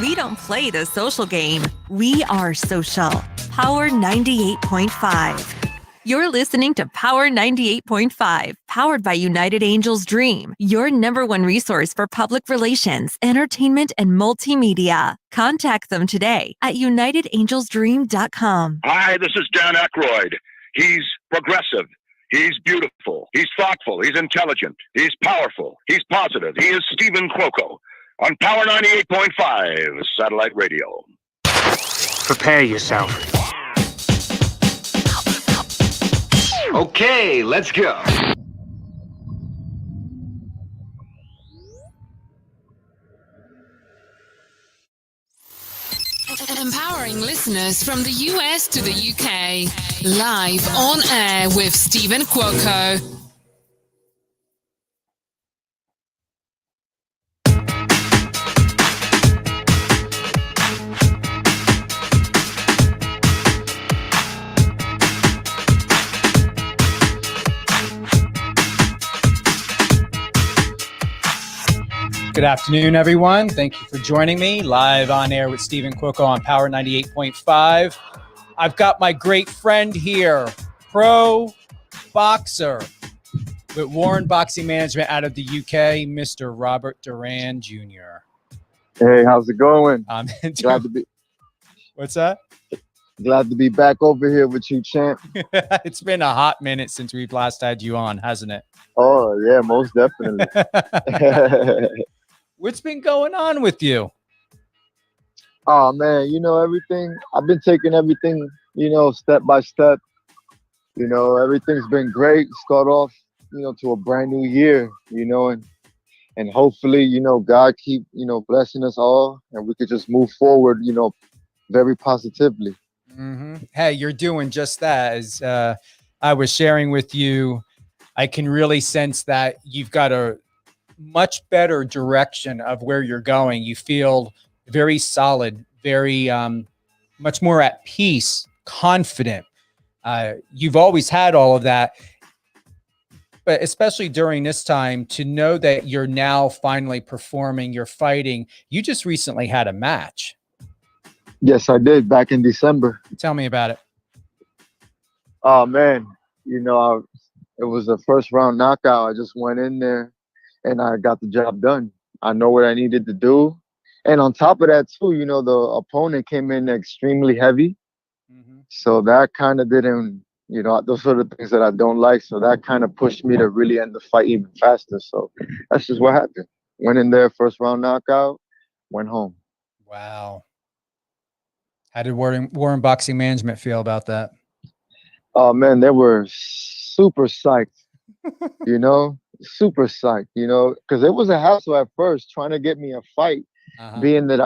We don't play the social game. We are social. Power 98.5. You're listening to Power 98.5, powered by United Angels Dream, your #1 resource for public relations, entertainment, and multimedia. Contact them today at unitedangelsdream.com. Hi, this is Dan Aykroyd. He's progressive. He's beautiful. He's thoughtful. He's intelligent. He's powerful. He's positive. He is Stephen Cuoco on Power 98.5 satellite radio. Prepare yourself. Okay, let's go. Empowering listeners from the US to the UK. Live on air with Stephen Cuoco. Good afternoon, everyone. Thank you for joining me live on air with Stephen Cuoco on Power 98.5. I've got my great friend here, pro boxer with Warren Boxing Management out of the UK, Mr. Robert Duran Jr. Hey, how's it going? Glad to be. What's that? Glad to be back over here with you, champ. It's been a hot minute since we've last had you on, hasn't it? Oh, yeah, most definitely. What's been going on with you? Oh, man, everything. I've been taking everything, step by step. Everything's been great. Start off, to a brand new year, and hopefully, God keep, blessing us all and we could just move forward, very positively. Mm-hmm. Hey, you're doing just that. As I was sharing with you, I can really sense that you've got a much better direction of where you're going. You feel very solid, very much more at peace, confident. You've always had all of that, but especially during this time, to know that you're now finally performing, you're fighting. You just recently had a match. Yes, I did, back in December. Tell me about it. Oh, man, it was a first round knockout. I just went in there and I got the job done. I know what I needed to do. And on top of that, too, the opponent came in extremely heavy. Mm-hmm. So that kind of didn't, those are the things that I don't like. So that kind of pushed me to really end the fight even faster. So that's just what happened. Went in there, first round knockout, went home. Wow. How did Warren Boxing Management feel about that? Oh, man, they were super psyched, super psyched, because it was a hassle at first trying to get me a fight, being that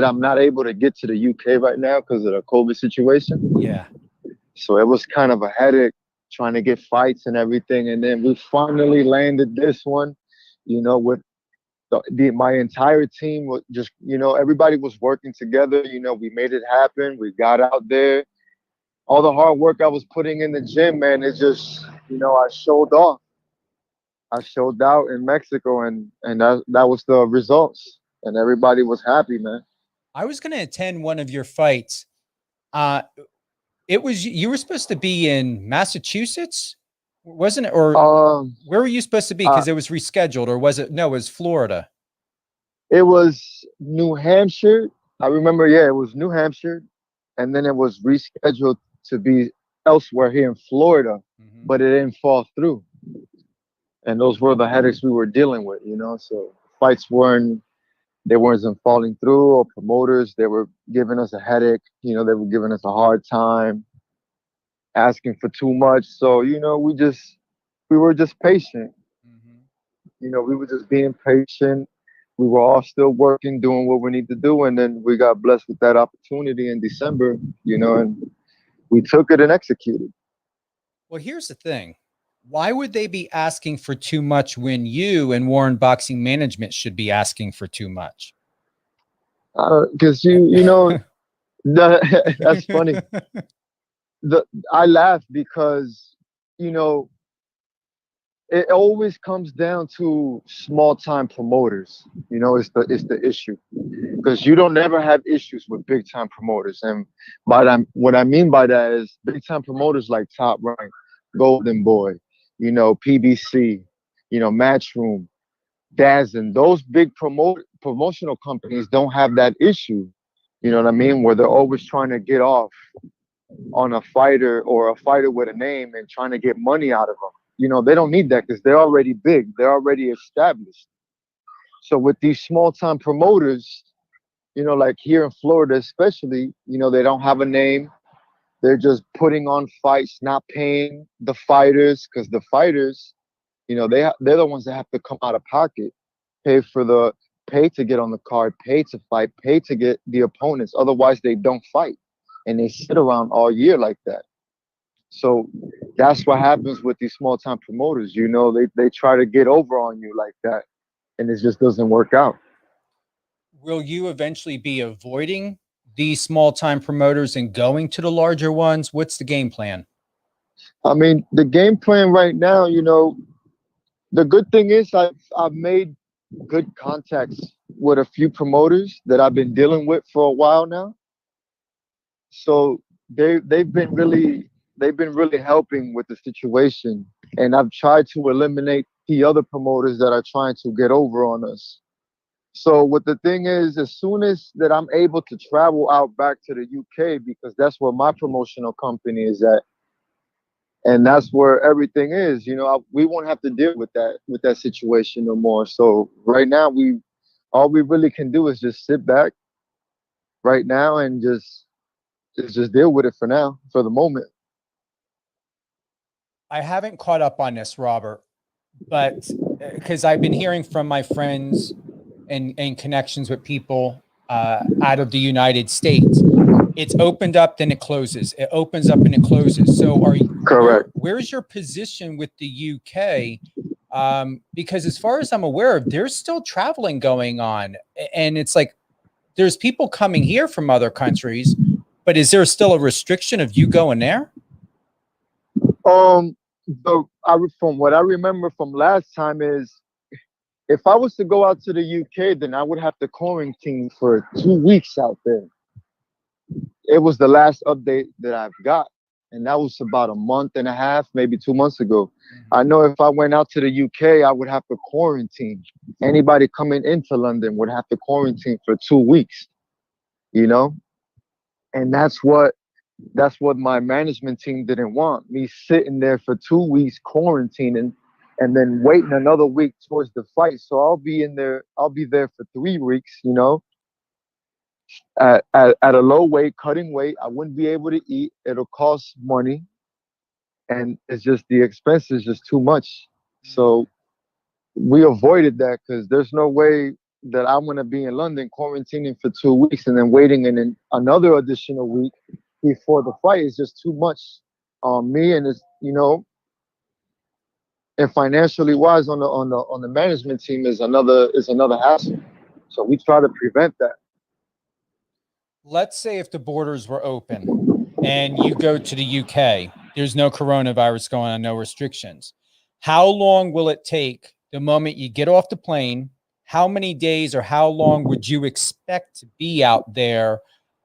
I'm not able to get to the UK right now because of the COVID situation. Yeah. So it was kind of a headache trying to get fights and everything. And then we finally landed this one, with my entire team was just, everybody was working together. We made it happen. We got out there. All the hard work I was putting in the gym, man, it just, I showed off. I showed out in Mexico, and that was the results. And everybody was happy, man. I was going to attend one of your fights. You were supposed to be in Massachusetts, wasn't it? Or where were you supposed to be? Because it was rescheduled, or was it? No, it was Florida. It was New Hampshire. I remember, it was New Hampshire. And then it was rescheduled to be elsewhere here in Florida, but it didn't fall through. And those were the headaches we were dealing with, so fights weren't falling through, or promoters, they were giving us a headache. They were giving us a hard time, asking for too much. So, we were just patient. We were just being patient. We were all still working, doing what we need to do. And then we got blessed with that opportunity in December, and we took it and executed. Well, here's the thing. Why would they be asking for too much when you and Warren Boxing Management should be asking for too much? Because that's funny. I laugh because it always comes down to small time promoters. You know, it's the issue, because you don't never have issues with big time promoters. And by that, what I mean by that is big time promoters like Top Rank, Golden Boy, you know, PBC, you know, Matchroom, Dazzin. Those big promotional companies don't have that issue. You know what I mean? Where they're always trying to get off on a fighter or a fighter with a name and trying to get money out of them. You know, they don't need that because they're already big. They're already established. So with these small time promoters, you know, like here in Florida, especially, you know, they don't have a name. They're just putting on fights, not paying the fighters, because the fighters, you know, they're the ones that have to come out of pocket, pay to get on the card, pay to fight, pay to get the opponents. Otherwise, they don't fight, and they sit around all year like that. So that's what happens with these small time promoters. You know, they try to get over on you like that, and it just doesn't work out. Will you eventually be avoiding these small time promoters and going to the larger ones? What's the game plan? I mean, the game plan right now, you know, the good thing is I've made good contacts with a few promoters that I've been dealing with for a while now. So they've been really helping with the situation, and I've tried to eliminate the other promoters that are trying to get over on us. So what the thing is, as soon as that I'm able to travel out back to the UK, because that's where my promotional company is at, and that's where everything is, you know, we won't have to deal with that situation no more. So right now, all we really can do is just sit back right now and just deal with it for now, for the moment. I haven't caught up on this, Robert, but because I've been hearing from my friends and connections with people out of the United States, it's opened up, then it closes. It opens up and it closes. So Correct. where's your position with the UK? Because as far as I'm aware of, there's still traveling going on. And it's like, there's people coming here from other countries, but is there still a restriction of you going there? Um, from what I remember from last time is, if I was to go out to the UK, then I would have to quarantine for 2 weeks out there. It was the last update that I've got, and that was about a month and a half, maybe 2 months ago. I know if I went out to the UK, I would have to quarantine. Anybody coming into London would have to quarantine for 2 weeks, you know? And that's what my management team didn't want, me sitting there for 2 weeks quarantining and then waiting another week towards the fight. So I'll be there for 3 weeks, you know, at a low weight, cutting weight. I wouldn't be able to eat. It'll cost money. And it's just, the expense is just too much. So we avoided that, because there's no way that I'm going to be in London quarantining for 2 weeks and then waiting and another additional week before the fight. Is just too much on me, and it's, you know, and financially wise on the management team is another hassle. So we try to prevent that. Let's say if the borders were open and you go to the UK, there's no coronavirus going on, no restrictions. How long will it take the moment you get off the plane? How many days or how long would you expect to be out there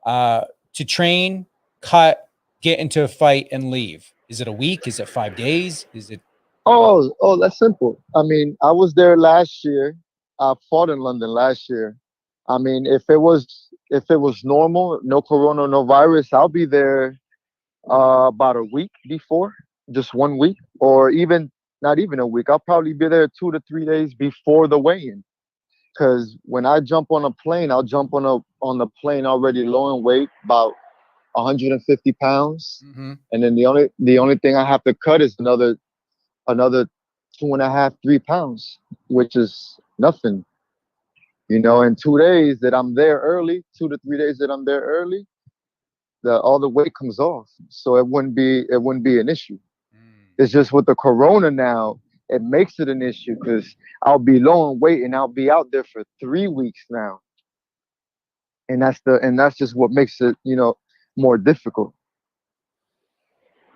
to train, cut, get into a fight, and leave? Is it a week? Is it 5 days? Is it? Oh, that's simple. I mean, I was there last year. I fought in London last year. I mean, if it was normal, no corona, no virus, I'll be there about a week before, just 1 week, or even not even a week. I'll probably be there 2 to 3 days before the weigh-in. Because when I jump on a plane, I'll jump on the plane already low in weight, about 150 pounds, and then the only thing I have to cut is another 2.5, 3 pounds, which is nothing. You know, in 2 days that I'm there early, 2 to 3 days that I'm there early, all the weight comes off. So it wouldn't be an issue. It's just with the corona now, it makes it an issue, because I'll be low in weight and I'll be out there for 3 weeks now. And that's just what makes it, you know, more difficult.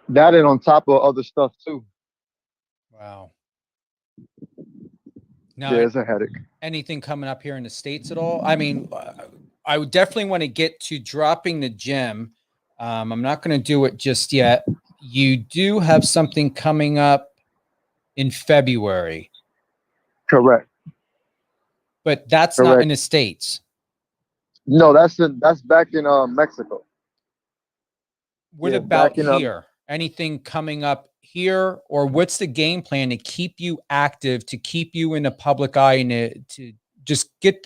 That, and on top of other stuff too. Wow. Now, Yeah, it's a headache. anything coming up here in the States at all? I mean, I would definitely want to get to dropping the gym. I'm not going to do it just yet. You do have something coming up in February, Correct. but that's not in Correct. the States. No, that's back in Mexico. What Yeah, about back in here? Anything coming up here, or what's the game plan to keep you active, to keep you in the public eye, and to just get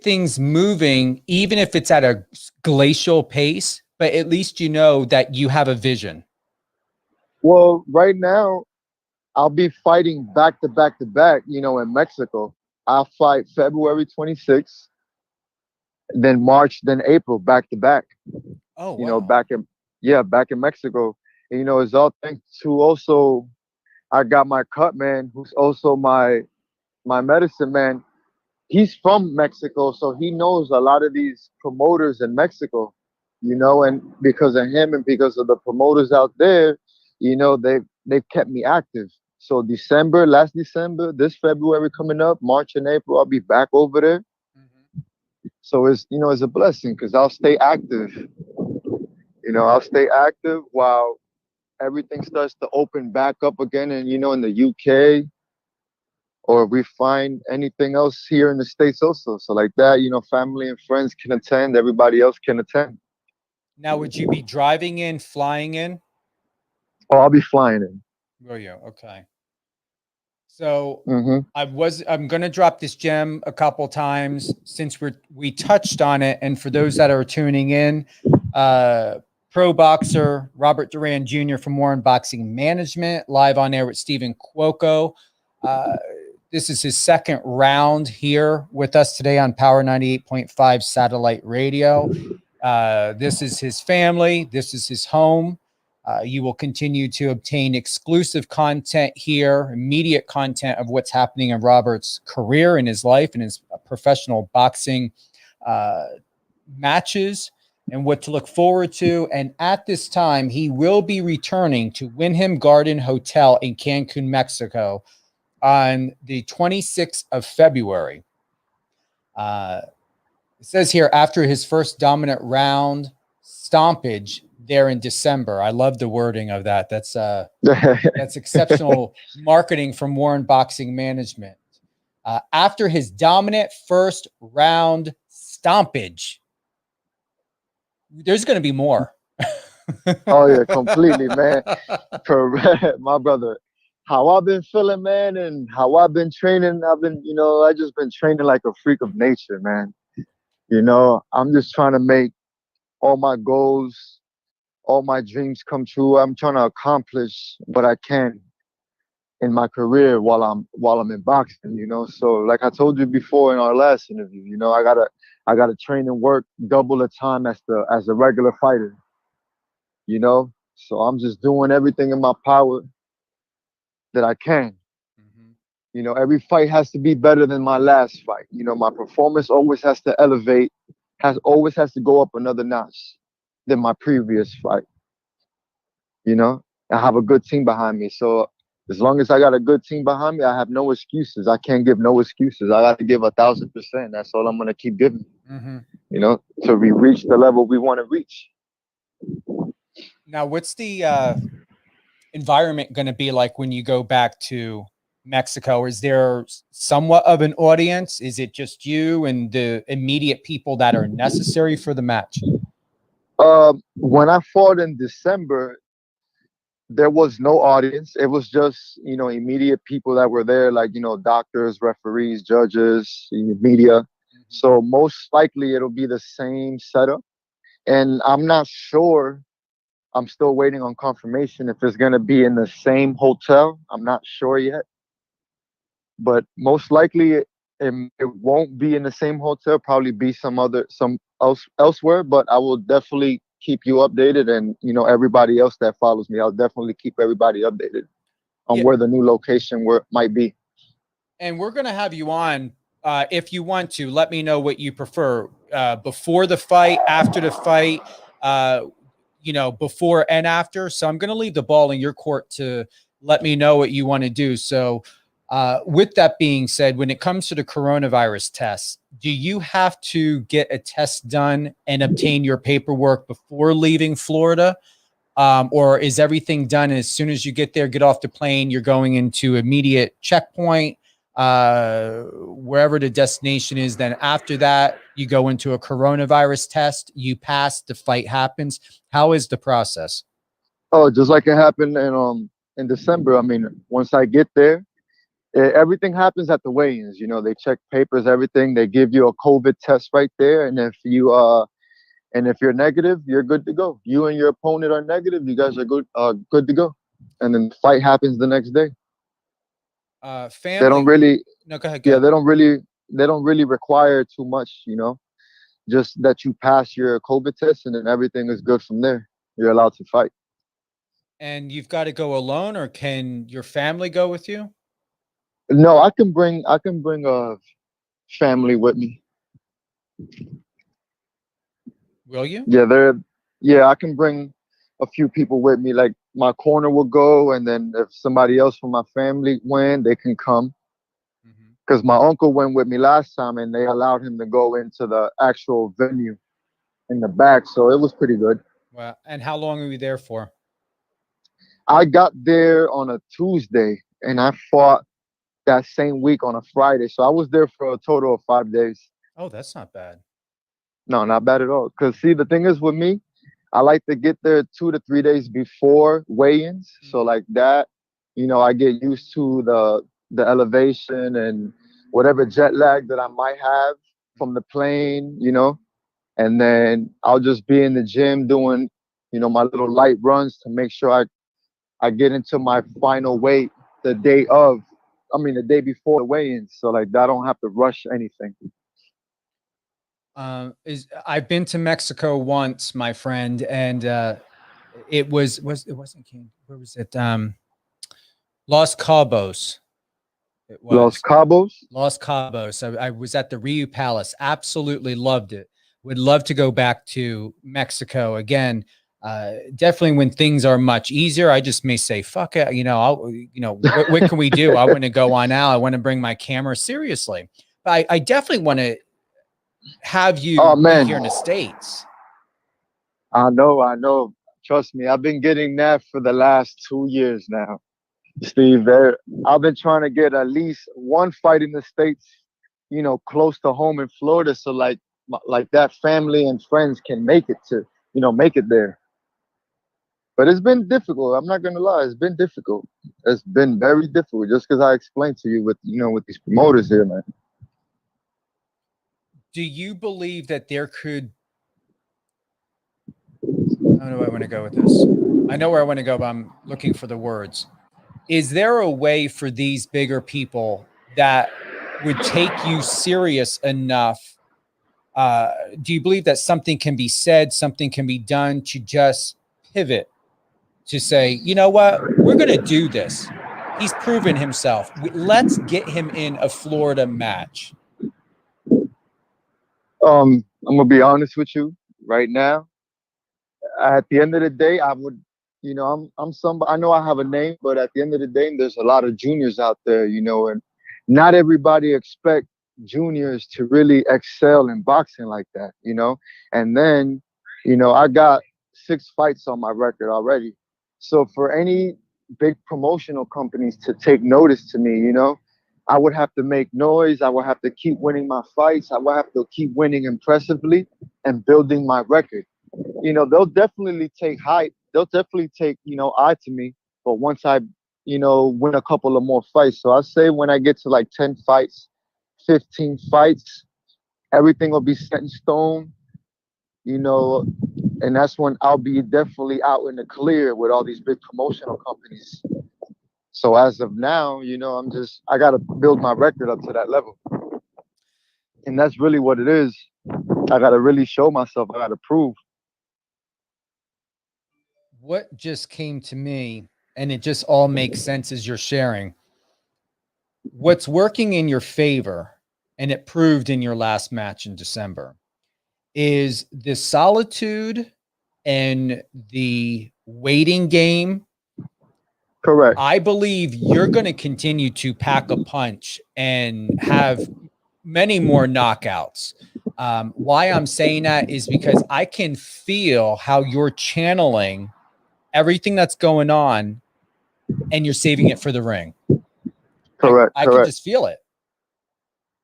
things moving, even if it's at a glacial pace, but at least you know that you have a vision. Well, right now I'll be fighting back to back to back, in Mexico. I'll fight February 26th, then March, then April, back to back. Oh, wow. Back in Mexico. And, it's all thanks to also I got my cut man, who's also my medicine man. He's from Mexico, so he knows a lot of these promoters in Mexico, and because of him and because of the promoters out there, they've kept me active. So last December, this February coming up, March and April, I'll be back over there. So it's a blessing because I'll stay active. I'll stay active while everything starts to open back up again, and in the UK, or we find anything else here in the States also. So like that, family and friends can attend, everybody else can attend. Now, would you be driving in, flying in? Oh, I'll be flying in. Will you? Okay. So Mm-hmm. I'm going to drop this gem a couple times since we touched on it. And for those that are tuning in, pro boxer Robert Duran Jr. from Warren Boxing Management, live on air with Stephen Cuoco. This is his second round here with us today on Power 98.5 satellite radio. This is his family. This is his home. You will continue to obtain exclusive content here, immediate content of what's happening in Robert's career, in his life, in his professional boxing matches, and what to look forward to. And at this time, he will be returning to Wyndham Garden Hotel in Cancun, Mexico on the 26th of February. It says here, after his first dominant round stompage there in December. I love the wording of that. That's exceptional marketing from Warren Boxing Management. After his dominant first round stompage, there's going to be more. Oh yeah, completely, man. My brother, how I've been feeling, man, and how I've been training. I just been training like a freak of nature, man. I'm just trying to make all my goals, all my dreams come true. I'm trying to accomplish what I can in my career while I'm in boxing, So like I told you before in our last interview, I gotta train and work double the time as a regular fighter. So I'm just doing everything in my power that I can. Every fight has to be better than my last fight. My performance always has to elevate, always has to go up another notch than my previous fight. I have a good team behind me. So as long as I got a good team behind me, I have no excuses. I can't give no excuses. I got to give 1,000%. That's all I'm going to keep giving, till we reach the level we want to reach. Now, what's the environment going to be like when you go back to Mexico? Is there somewhat of an audience? Is it just you and the immediate people that are necessary for the match? When I fought in December, there was no audience. It was just, immediate people that were there, like, doctors, referees, judges, media. So most likely it'll be the same setup. And I'm not sure. I'm still waiting on confirmation if it's going to be in the same hotel. I'm not sure yet. But most likely it won't be in the same hotel, probably be elsewhere, but I will definitely keep you updated, and everybody else that follows me, I'll definitely keep everybody updated on where the new location might be. And we're going to have you on if you want to. Let me know what you prefer, before the fight, after the fight, before and after. So I'm going to leave the ball in your court to let me know what you want to do. So With that being said, when it comes to the coronavirus test, do you have to get a test done and obtain your paperwork before leaving Florida? Or is everything done as soon as you get there, get off the plane, you're going into immediate checkpoint, wherever the destination is. Then after that, you go into a coronavirus test, you pass, the fight happens. How is the process? Oh, just like it happened in December. I mean, once I get there, everything happens at the weigh-ins. You know, they check papers, everything. They give you a COVID test right there, and if you're negative, you're good to go. You and your opponent are negative. You guys are good to go. And then the fight happens the next day. Family. They don't really. No, go ahead. Yeah, they don't really require too much. You know, just that you pass your COVID test, and then everything is good from there. You're allowed to fight. And you've got to go alone, or can your family go with you? No, I can bring a family with me. Will you? Yeah, I can bring a few people with me. Like my corner will go, and then if somebody else from my family went, they can come. Because my uncle went with me last time, and they allowed him to go into the actual venue in the back, so it was pretty good. Wow. And how long are you there for? I got there on a Tuesday, and I fought that same week on a Friday, so I was there for a total of 5 days. Oh, that's not bad. No, not bad at all. Because see, the thing is with me, I like to get there 2 to 3 days before weigh-ins. So like that, you know, I get used to the elevation and whatever jet lag that I might have from the plane, you know. And then I'll just be in the gym doing, you know, my little light runs to make sure I get into my final weight the day before the weigh-ins. So like that, I don't have to rush anything. I've been to Mexico once, my friend, and it wasn't King. Where was it? Los Cabos. It was Los Cabos. Los Cabos. I was at the Rio Palace. Absolutely loved it. Would love to go back to Mexico again. Definitely when things are much easier, I just may say, fuck it. You know, what can we do? I want to go on out. I want to bring my camera seriously. But I definitely want to have you be here in the States. I know. Trust me, I've been getting that for the last 2 years now, Steve. I've been trying to get at least one fight in the States, you know, close to home in Florida, so like that family and friends can make it there. But it's been difficult. I'm not gonna lie, it's been difficult. It's been very difficult, just because I explained to you with these promoters here, man. Do you believe that there could? How do I want to go with this? I know where I want to go, but I'm looking for the words. Is there a way for these bigger people that would take you serious enough? Do you believe that something can be said, something can be done to just pivot, to say, you know what, we're going to do this. He's proven himself. Let's get him in a Florida match. I'm gonna be honest with you right now. At the end of the day, I would, I'm somebody. I know I have a name, but at the end of the day, there's a lot of juniors out there, and not everybody expect juniors to really excel in boxing like that, And then, I got 6 fights on my record already. So for any big promotional companies to take notice to me, I would have to make noise. I would have to keep winning my fights. I would have to keep winning impressively and building my record. They'll definitely take hype. They'll definitely take, eye to me. But once I, win a couple of more fights. So I say when I get to like 10 fights, 15 fights, everything will be set in stone, and that's when I'll be definitely out in the clear with all these big promotional companies. So as of now, I got to build my record up to that level. And that's really what it is. I got to really show myself. I got to prove. What just came to me, and it just all makes sense as you're sharing, what's working in your favor, and it proved in your last match in December, is the solitude and the waiting game Correct. I believe you're going to continue to pack a punch and have many more knockouts. Why I'm saying that is because I can feel how you're channeling everything that's going on and you're saving it for the ring. Correct. I can Correct. just feel it.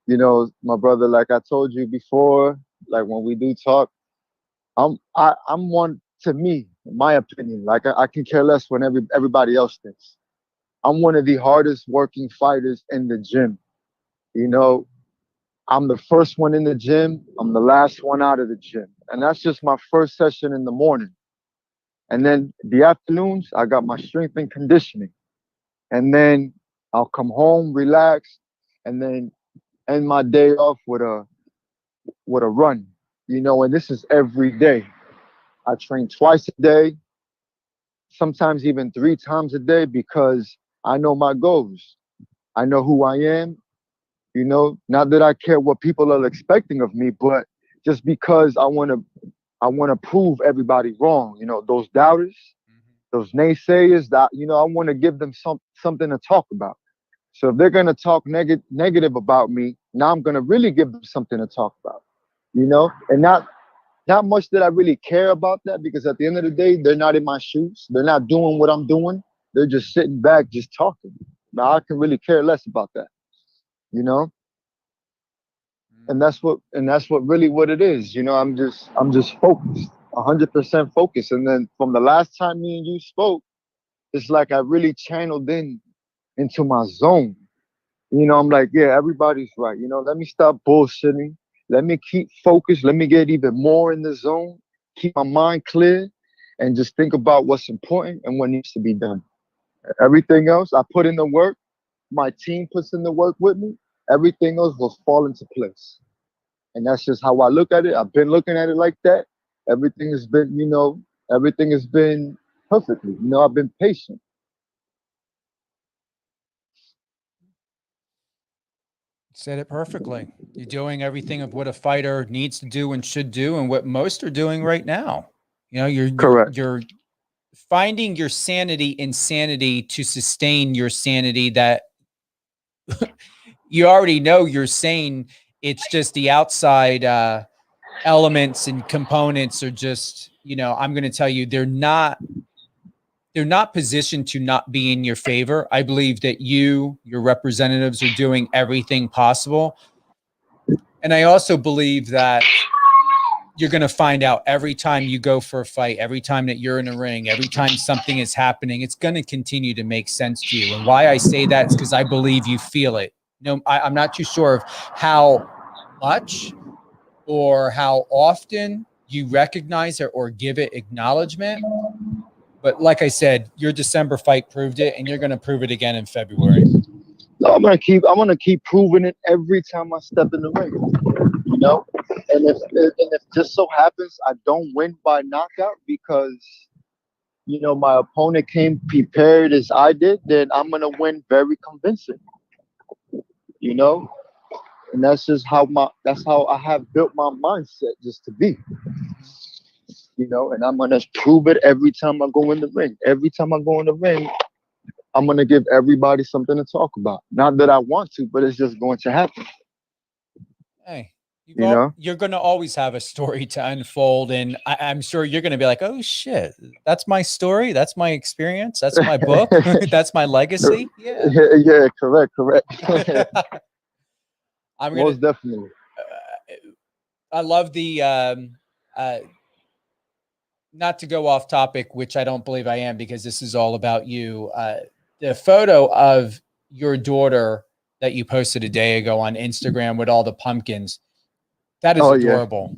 You know, my brother, like I told you before, like when we do talk, I'm one, to me, in my opinion, like I can care less when everybody else thinks. I'm one of the hardest working fighters in the gym. You know, I'm the first one in the gym. I'm the last one out of the gym. And that's just my first session in the morning. And then the afternoons, I got my strength and conditioning. And then I'll come home, relax, and then end my day off with a run. You know, and this is every day. I train twice a day, sometimes even 3 times a day, because I know my goals. I know who I am. You know, not that I care what people are expecting of me, but just because I want to prove everybody wrong. You know, those doubters, those naysayers, that, you know, I want to give them something to talk about. So if they're gonna talk negative about me, now I'm gonna really give them something to talk about. You know, and not much that I really care about that, because at the end of the day, they're not in my shoes. They're not doing what I'm doing. They're just sitting back, just talking. Now I can really care less about that. You know, and that's what really what it is. You know, I'm just focused, 100% focused. And then from the last time me and you spoke, it's like I really channeled into my zone. You know, I'm like, yeah, everybody's right. You know, let me stop bullshitting. Let me keep focused. Let me get even more in the zone. Keep my mind clear, and just think about what's important and what needs to be done. Everything else, I put in the work. My team puts in the work with me. Everything else will fall into place. And that's just how I look at it. I've been looking at it like that. Everything has been, everything has been perfectly. You know, I've been patient. Said it perfectly. You're doing everything of what a fighter needs to do and should do, and what most are doing right now. You know, Correct. you're finding your insanity to sustain your sanity. That you already know you're sane. It's just the outside elements and components are just, I'm going to tell you, they're not positioned to not be in your favor. I believe that your representatives are doing everything possible. And I also believe that you're going to find out every time you go for a fight, every time that you're in a ring, every time something is happening, it's going to continue to make sense to you. And why I say that is because I believe you feel it. I'm not too sure of how much or how often you recognize it or give it acknowledgement. But like I said, your December fight proved it, and you're going to prove it again in February. No, I'm gonna keep proving it every time I step in the ring. You know, and if just so happens I don't win by knockout because my opponent came prepared as I did, then I'm gonna win very convincing. You know, and that's how I have built my mindset just to be. And I'm gonna prove it every time I go in the ring. Every time I go in the ring, I'm gonna give everybody something to talk about. Not that I want to, but it's just going to happen. Hey, You know? you're going to always have a story to unfold. And I'm sure you're going to be like, oh, shit, that's my story. That's my experience. That's my book. That's my legacy. Yeah. Yeah, correct. I'm going Most to, definitely. I love the, not to go off topic, which I don't believe I am because this is all about you. The photo of your daughter that you posted a day ago on Instagram with all the pumpkins, that is Oh yeah. adorable.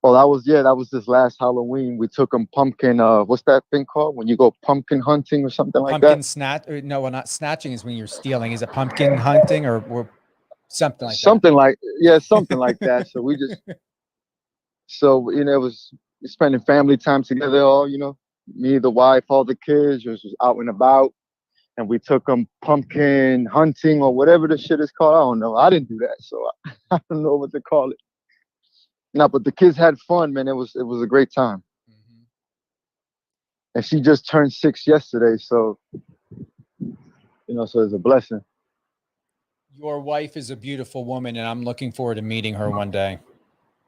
Well, that was this last Halloween. We took them pumpkin. What's that thing called when you go pumpkin hunting or something like Pumpkin that? snatch? No, well, not snatching is when you're stealing. Is it pumpkin hunting or something like that? Something like that. So it was spending family time together. All me, the wife, all the kids was out and about, and we took them pumpkin hunting or whatever the shit is called. I don't know. I didn't do that, so I don't know what to call it. No, but the kids had fun, man. It was a great time. Mhm. and she just turned 6 yesterday. So so it's a blessing. Your wife is a beautiful woman, and I'm looking forward to meeting her one day.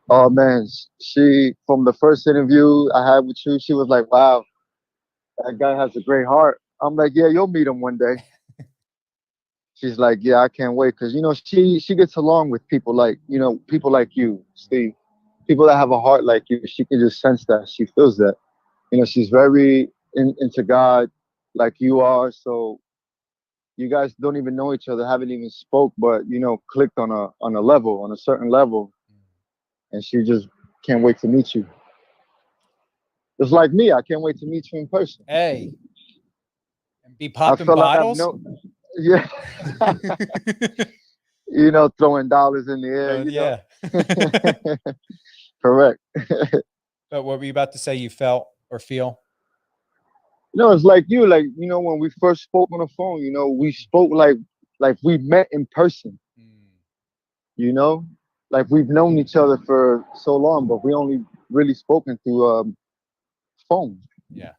Oh man, she from the first interview I had with you, she was like, "Wow, that guy has a great heart." I'm like, "Yeah, you'll meet him one day." She's like, "Yeah, I can't wait," because she gets along with people like people like you, Steve, people that have a heart like you. She can just sense that. She feels that. She's very into God, like you are. So you guys don't even know each other, haven't even spoke, but clicked on a level, on a certain level, and she just can't wait to meet you. Just like me, I can't wait to meet you in person. Hey, and be I popping feel like I've bottles. yeah, throwing dollars in the air. Yeah. Correct. But what were you about to say? You felt or feel? It's like you, like when we first spoke on the phone. We spoke like we met in person. Like we've known each other for so long, but we only really spoken through phone. Yeah.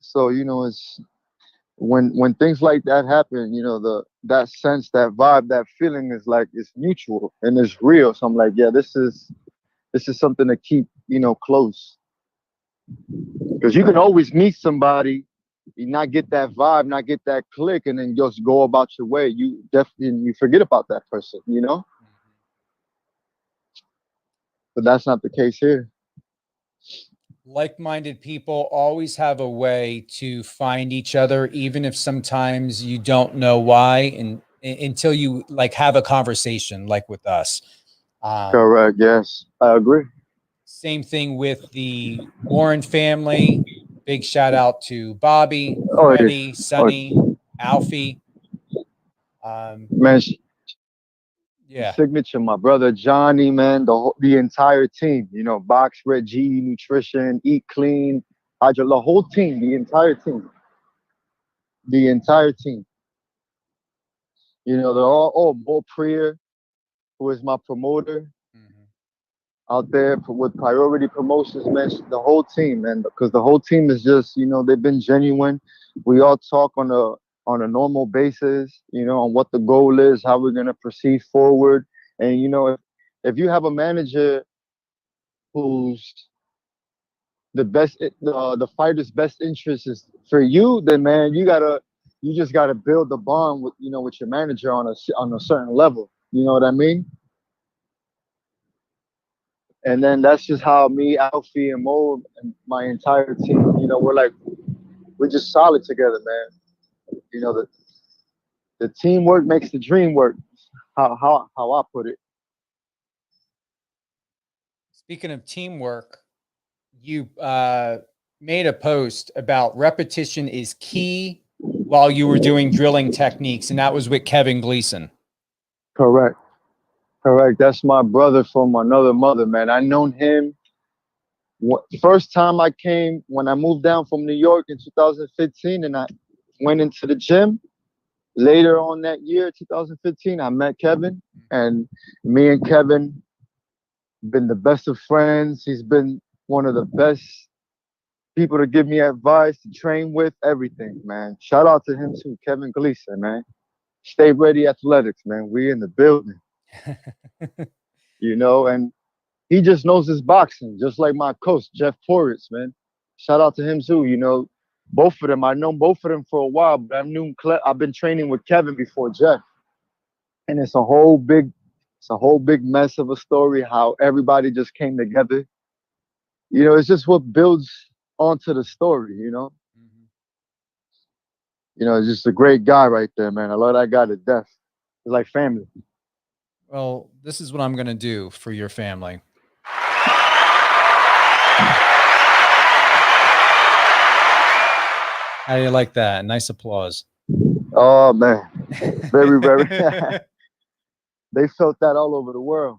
So it's when things like that happen, that sense, that vibe, that feeling is like it's mutual and it's real. So I'm like, yeah, this is something to keep close, because you can always meet somebody, you not get that vibe, not get that click, and then just go about your way. You definitely you forget about that person. But that's not the case here. Like-minded people always have a way to find each other, even if sometimes you don't know why, and until you like have a conversation like with us. Correct. Yes, I agree. Same thing with the Warren family. Big shout out to Bobby, Oh yeah. Freddie, Sonny, Alfie. Man, Yeah. Signature, my brother Johnny, man, the entire team. Box Red G Nutrition, Eat Clean, Hydro, the whole team, the entire team. They're all Bo Prier, who is my promoter out there with Priority Promotions, man. The whole team, man, because the whole team is just, they've been genuine. We all talk on a normal basis, on what the goal is, how we're gonna proceed forward. And if you have a manager who's the fighter's best interest is for you, then man, you just gotta build the bond with your manager on a certain level. You know what I mean? And then that's just how me, Alfie, and Mo, and my entire team, we're just solid together, man. The teamwork makes the dream work. How I put it. Speaking of teamwork, you made a post about repetition is key while you were doing drilling techniques, and that was with Kevin Gleason. Correct. Correct. That's my brother from another mother, man. I known him first time I came when I moved down from New York in 2015, and I went into the gym. Later on that year, 2015, I met Kevin, and me and Kevin been the best of friends. He's been one of the best people to give me advice, to train with, everything, man. Shout out to him too, Kevin Gleason, man. Stay Ready Athletics, man. We in the building, and he just knows his boxing, just like my coach, Jeff Porritz, man. Shout out to him too. Both of them. I've known both of them for a while, but I've been training with Kevin before Jeff, and it's a whole big mess of a story. How everybody just came together. It's just what builds onto the story. It's just a great guy right there, man. I love that guy to death. It's like family. Well, this is what I'm going to do for your family. How do you like that? Nice applause. Oh man, very, very. They felt that all over the world.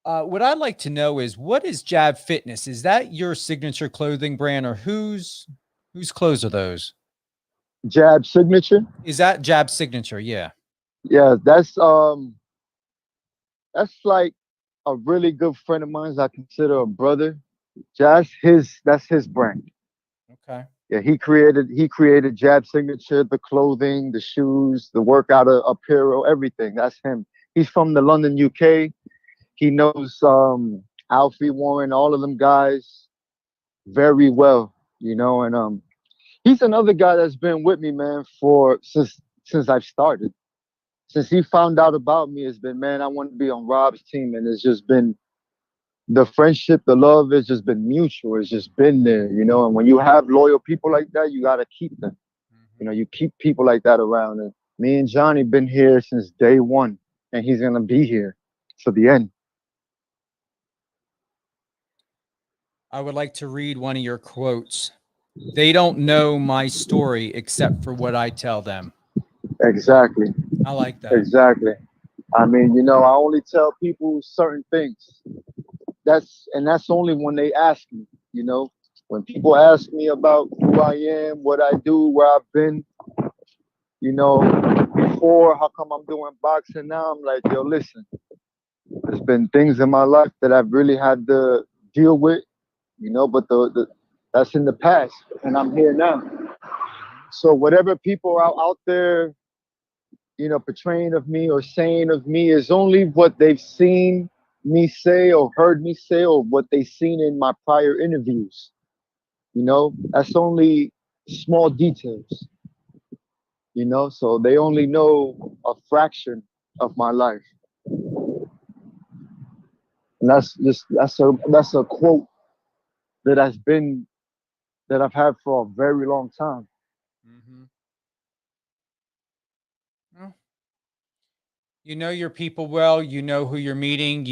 What I'd like to know is, what is Jab Fitness? Is that your signature clothing brand, or whose clothes are those? Jab Signature. Is that Jab Signature? Yeah. Yeah, that's like a really good friend of mine. I consider a brother. That's his brand. Okay. Yeah, he created Jab Signature, the clothing, the shoes, the workout apparel, everything. That's him. He's from the London, UK. He knows Alfie Warren, all of them guys very well, and he's another guy that's been with me, man, for since I've started. Since he found out about me, it's been, man, I want to be on Rob's team, and it's just been the friendship, the love has just been mutual. It's just been there, And when you have loyal people like that, you gotta keep them. You keep people like that around. And me and Johnny been here since day one, and he's gonna be here to the end. I would like to read one of your quotes. They don't know my story except for what I tell them. Exactly. I like that. Exactly. I mean, I only tell people certain things. That's only when they ask me. When people ask me about who I am, what I do, where I've been, before, how come I'm doing boxing now? I'm like, yo, listen, there's been things in my life that I've really had to deal with, but that's in the past, and I'm here now. So whatever people are out there, portraying of me or saying of me is only what they've seen me say or heard me say or what they've seen in my prior interviews. That's only small details, so they only know a fraction of my life. And that's a quote that I've had for a very long time. Mm-hmm. Well, you know your people well. You know who you're meeting.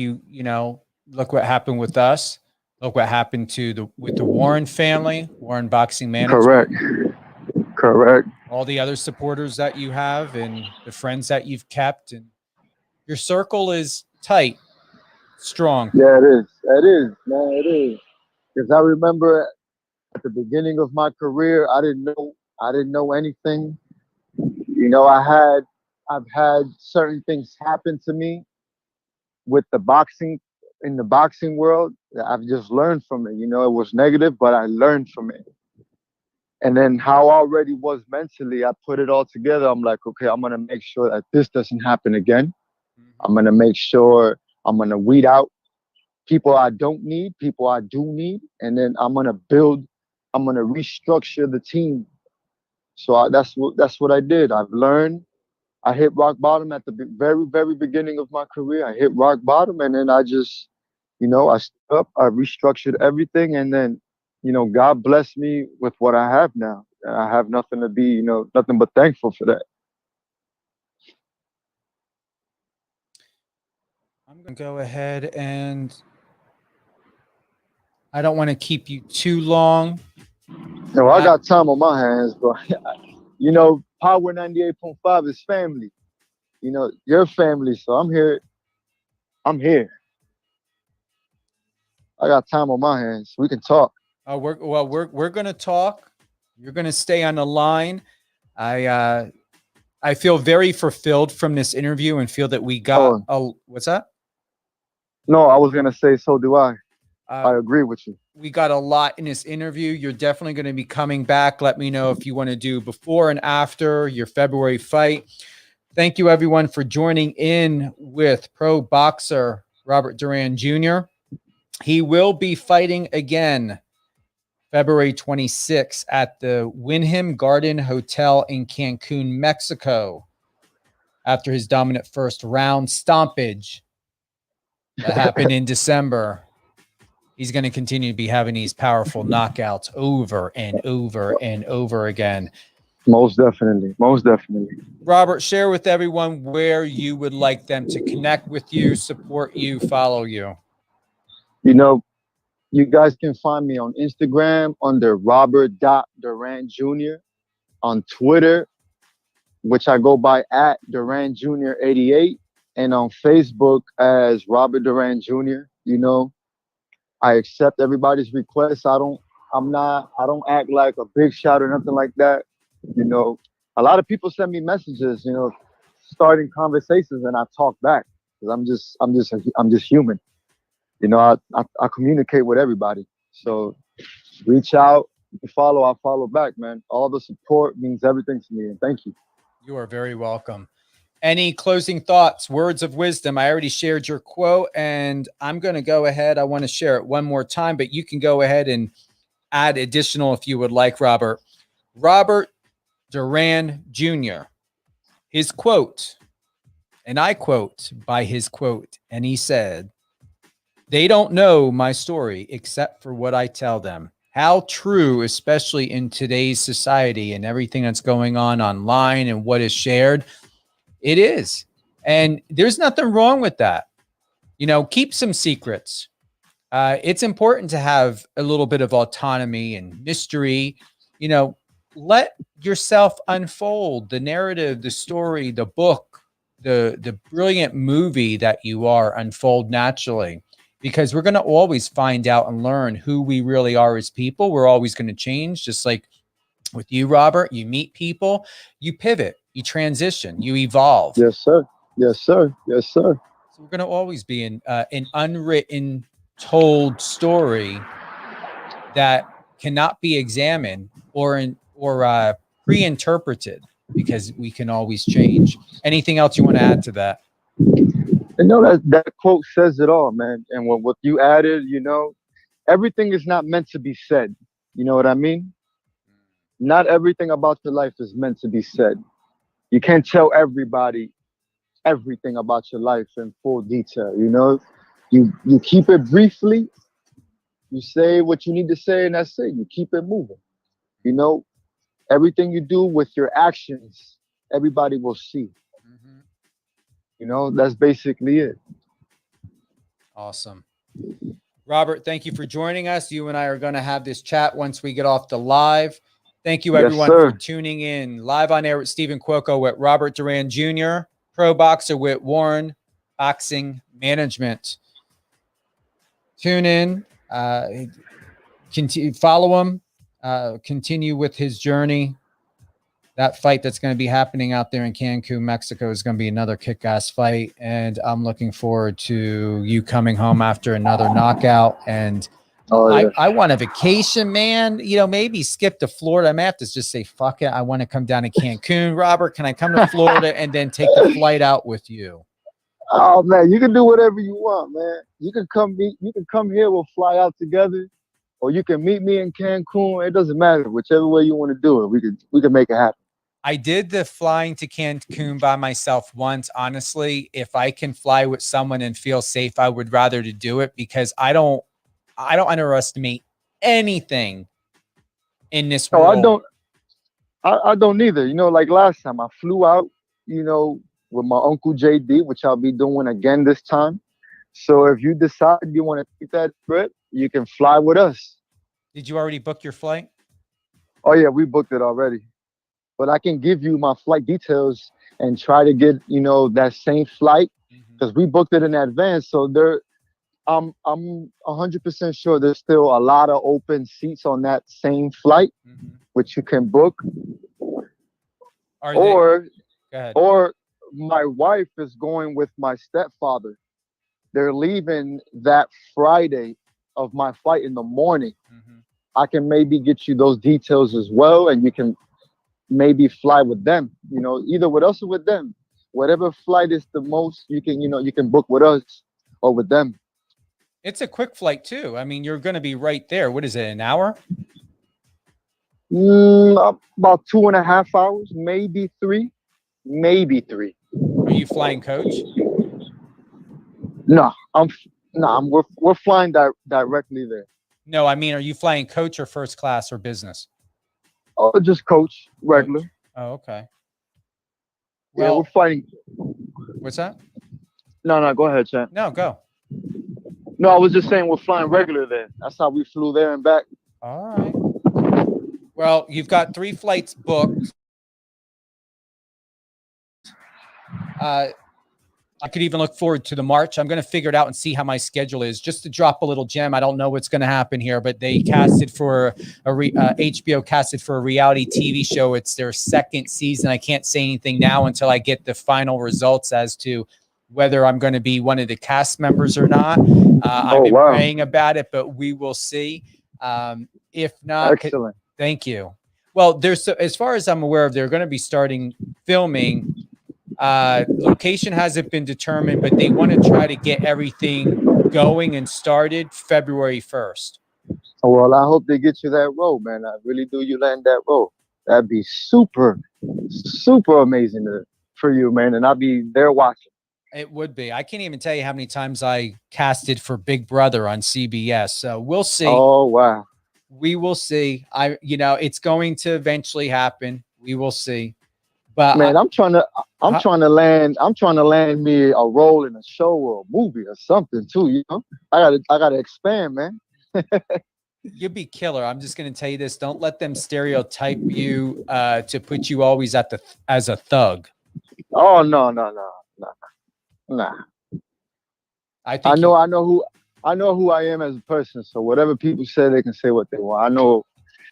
Look what happened with us. Look what happened with the Warren family, Warren Boxing Management. Correct. All the other supporters that you have and the friends that you've kept, and your circle is tight, strong. Yeah, it is. It is, man. It is. Because I remember at the beginning of my career, I didn't know anything. I've had certain things happen to me with the boxing in the boxing world. I've just learned from it. It was negative, but I learned from it. And then how I already was mentally, I put it all together. I'm like, okay, I'm gonna make sure that this doesn't happen again. I'm gonna make sure I'm gonna weed out people I don't need, people I do need, and then I'm gonna restructure the team. So that's what I did. I've learned. I hit rock bottom at the very, very beginning of my career. I hit rock bottom, and then I just, I stood up, I restructured everything, and then, God blessed me with what I have now. I have nothing to be, nothing but thankful for that. I'm going to go ahead and I don't want to keep you too long. No, I got time on my hands, but Power 98.5 is family. Your family, so I'm here. I got time on my hands. We can talk. We're going to talk. You're going to stay on the line. I feel very fulfilled from this interview and feel that we got what's that? No, I was going to say, so do I. I agree with you. We got a lot in this interview. You're definitely going to be coming back. Let me know if you want to do before and after your February fight. Thank you, everyone, for joining in with pro boxer Robert Duran Jr. He will be fighting again February 26th at the Wyndham Garden Hotel in Cancun, Mexico, after his dominant first round stompage that happened in December. He's going to continue to be having these powerful knockouts over and over and over again. Most definitely. Most definitely. Robert, share with everyone where you would like them to connect with you, support you, follow you. You guys can find me on Instagram under Robert Duran Jr. On Twitter, which I go by at Duran Jr. 88, and on Facebook as Robert Duran Jr. I accept everybody's requests. I don't act like a big shot or nothing like that. A lot of people send me messages, starting conversations, and I talk back because I'm just human. I communicate with everybody. So reach out, you follow, I'll follow back, man. All the support means everything to me, and thank you. You are very welcome. Any closing thoughts, words of wisdom? I already shared your quote, and I'm going to go ahead. I want to share it one more time, but you can go ahead and add additional if you would like, Robert. Robert Duran Jr., his quote, and I quote by his quote, and he said, "They don't know my story except for what I tell them." How true, especially in today's society and everything that's going on online and what is shared. It is. And there's nothing wrong with that. You know, keep some secrets. It's important to have a little bit of autonomy and mystery. You know, let yourself unfold the narrative, the story, the book, the brilliant movie that you are unfold naturally, because we're going to always find out and learn who we really are as people. We're always going to change, just like with you, Robert. You meet people, you pivot, you transition, you evolve. Yes, sir. Yes, sir. Yes, sir. So we're going to always be in an unwritten, told story that cannot be examined or pre-interpreted, because we can always change. Anything else you want to add to that? And no, that quote says it all, man. And what you added, you know, everything is not meant to be said. You know what I mean? Not everything about your life is meant to be said. You can't tell everybody everything about your life in full detail. You know, you keep it briefly. You say what you need to say, and that's it. You keep it moving. You know, everything you do with your actions, everybody will see. Mm-hmm. You know, that's basically it. Awesome. Robert, thank you for joining us. You and I are going to have this chat once we get off the live. Thank you, everyone, Yes, for tuning in. Live on air with Stephen Cuoco with Robert Duran Jr., pro boxer with Warren Boxing Management. Tune in. Continue, follow him. Continue with his journey. That fight that's going to be happening out there in Cancun, Mexico, is going to be another kick-ass fight, and I'm looking forward to you coming home after another knockout. And I want a vacation, man. You know, maybe skip to Florida. I may have to just say, fuck it, I want to come down to Cancun. Robert, can I come to Florida and then take the flight out with you? Oh man, you can do whatever you want, man. You can come here, we'll fly out together, or you can meet me in Cancun. It doesn't matter, whichever way you want to do it. We can make it happen. I did the flying to Cancun by myself once. Honestly, if I can fly with someone and feel safe, I would rather to do it, because I don't underestimate anything in this world. I don't either. You know, like last time I flew out, you know, with my uncle JD, which I'll be doing again this time. So if you decide you want to take that trip, you can fly with us. Did you already book your flight? Oh yeah, we booked it already. But I can give you my flight details and try to get, you know, that same flight, because we booked it in advance. So I'm 100% sure there's still a lot of open seats on that same flight, which you can book. Or my wife is going with my stepfather. They're leaving that Friday of my flight in the morning. I can maybe get you those details as well, and you can maybe fly with them, you know, either with us or with them. Whatever flight is the most, you can book with us or with them. It's a quick flight too. I mean, you're going to be right there. What is it, an hour? About 2.5 hours, maybe three. Are you flying coach? No, we're flying directly there. No, I mean, are you flying coach or first class or business? Oh, just coach, regular. Coach. Oh, okay. Well, yeah, we're flying. What's that? No, go ahead, Chan. No, go. No, I was just saying we're flying regular there. That's how we flew there and back. All right. Well, you've got 3 flights booked. I could even look forward to the March. I'm going to figure it out and see how my schedule is. Just to drop a little gem, I don't know what's going to happen here, but they casted for HBO casted for a reality TV show. It's their 2nd season. I can't say anything now until I get the final results as to whether I'm going to be one of the cast members or not. I've been praying about it, but we will see. If not, Excellent. thank you. Well, as far as I'm aware of, they're going to be starting filming. Location hasn't been determined, but they want to try to get everything going and started February 1st. Well, I hope they get you that role, man. I really do. You land that role. That'd be super, super amazing for you, man. And I'll be there watching. It would be. I can't even tell you how many times I casted for Big Brother on CBS. So we'll see. Oh, wow. We will see. It's going to eventually happen. We will see. But man, I'm trying to land me a role in a show or a movie or something too. You know, I gotta expand, man. You'd be killer. I'm just going to tell you this. Don't let them stereotype you to put you always as a thug. Oh, no. I know who I am as a person. So whatever people say, they can say what they want.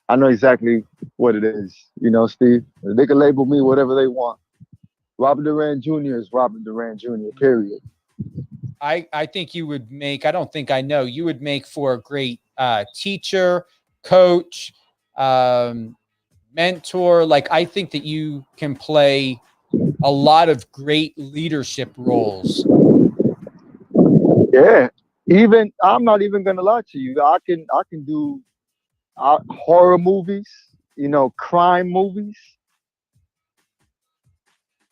I know exactly what it is. You know, Steve, they can label me whatever they want. Robert Duran Jr. is Robert Duran Jr. Period. I think you would make, I don't think I know, you would make for a great teacher, coach, mentor. Like, I think that you can play a lot of great leadership roles. Yeah. Even, I'm not even going to lie to you. I can do horror movies, you know, crime movies.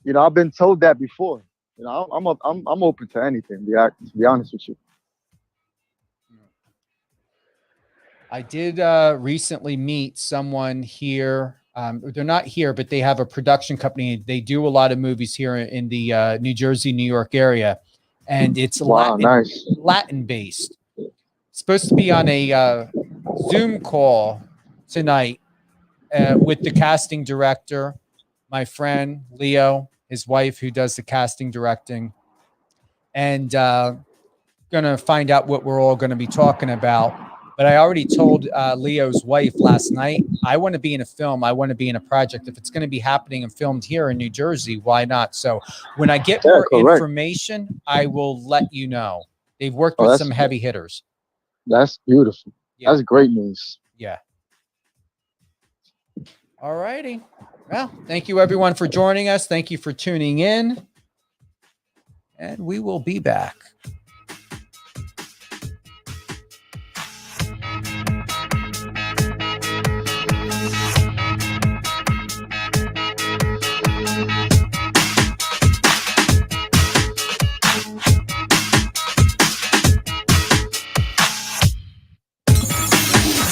You know, I've been told that before. You know, I'm open to anything. To be honest with you. I did recently meet someone here. They're not here, but they have a production company. They do a lot of movies here in the New Jersey, New York area, and it's Latin based. Supposed to be on a Zoom call tonight with the casting director, my friend Leo, his wife, who does the casting directing, and gonna find out what we're all going to be talking about. But I already told Leo's wife last night, I want to be in a film. I want to be in a project. If it's going to be happening and filmed here in New Jersey, why not? So when I get more information, I will let you know. They've worked with some heavy hitters. That's beautiful. Yeah. That's great news. Yeah. All righty. Well, thank you everyone for joining us. Thank you for tuning in. And we will be back.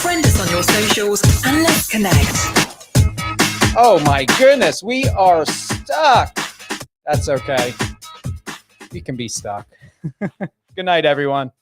Friend us on your socials and let's connect. Oh my goodness, we are stuck. That's okay. We can be stuck. Good night, everyone.